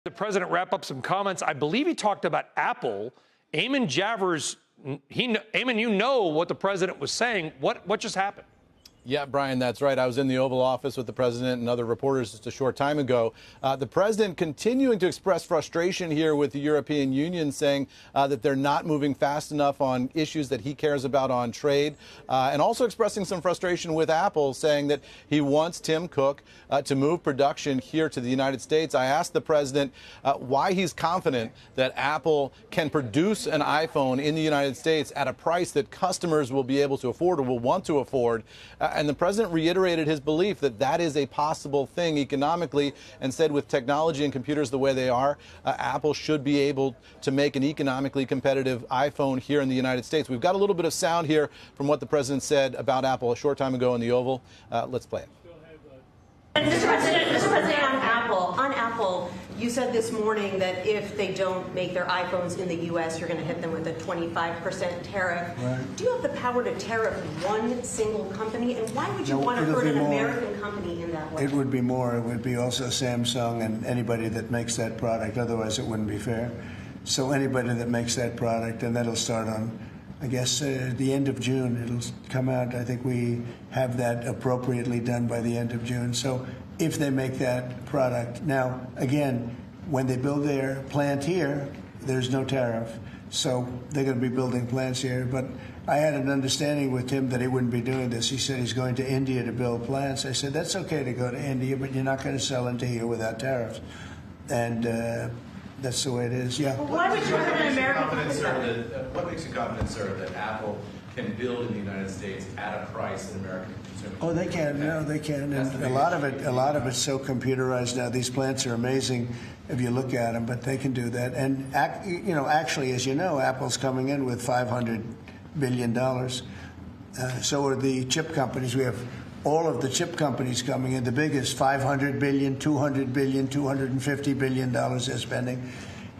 The president wrap up some comments. I believe he talked about Apple. Eamon Javers, Eamon, you know what the president was saying. What just happened? Yeah, Brian, that's right. I was in the Oval Office with the president and other reporters just a short time ago. The president continuing to express frustration here with the European Union, saying that they're not moving fast enough on issues that he cares about on trade, and also expressing some frustration with Apple, saying that he wants Tim Cook to move production here to the United States. I asked the president why he's confident that Apple can produce an iPhone in the United States at a price that customers will be able to afford or will want to afford. And the president reiterated his belief that that is a possible thing economically, and said with technology and computers the way they are, Apple should be able to make an economically competitive iPhone here in the United States. We've got a little bit of sound here from what the president said about Apple a short time ago in the Oval. Let's play it. Mr. President, on Apple, you said this morning that if they don't make their iPhones in the U.S., you're going to hit them with a 25% tariff. Right. Do you have the power to tariff one single company? And why would you want to hurt an American company in that way? It would be more. It would be also Samsung and anybody that makes that product. Otherwise, it wouldn't be fair. So anybody that makes that product, and that'll start on, I guess, the end of June. It'll come out. I think we have that appropriately done by the end of June. So if they make that product. Now, again, when they build their plant here, there's no tariff. So they're going to be building plants here. But I had an understanding with Tim that he wouldn't be doing this. He said he's going to India to build plants. I said, that's okay to go to India, but you're not going to sell into here without tariffs. And that's the way it is, yeah. Well, why would you hurt an American company? What makes you confident, sir, that Apple can build in the United States at a price that American consumers? Oh, they can. No, they can. And a lot of it's so computerized now. These plants are amazing if you look at them, but they can do that. And actually, as you know, Apple's coming in with $500 billion. So are the chip companies. We have all of the chip companies coming in. The biggest, $500 billion, $200 billion, $250 billion they're spending.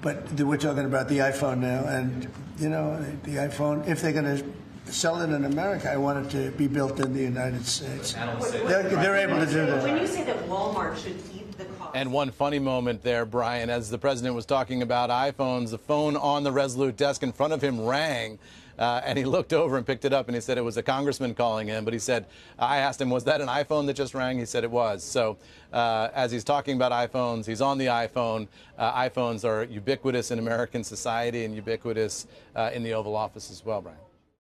But we're talking about the iPhone now, and the iPhone, if they're going to sell it in America, I want it to be built in the United States. They're able to do that. When you say that Walmart should eat the cost. And one funny moment there, Brian, as the president was talking about iPhones, the phone on the Resolute desk in front of him rang. And he looked over and picked it up, and he said it was a congressman calling him. But he said, I asked him, was that an iPhone that just rang? He said it was. So as he's talking about iPhones, he's on the iPhone. iPhones are ubiquitous in American society and ubiquitous in the Oval Office as well, Brian.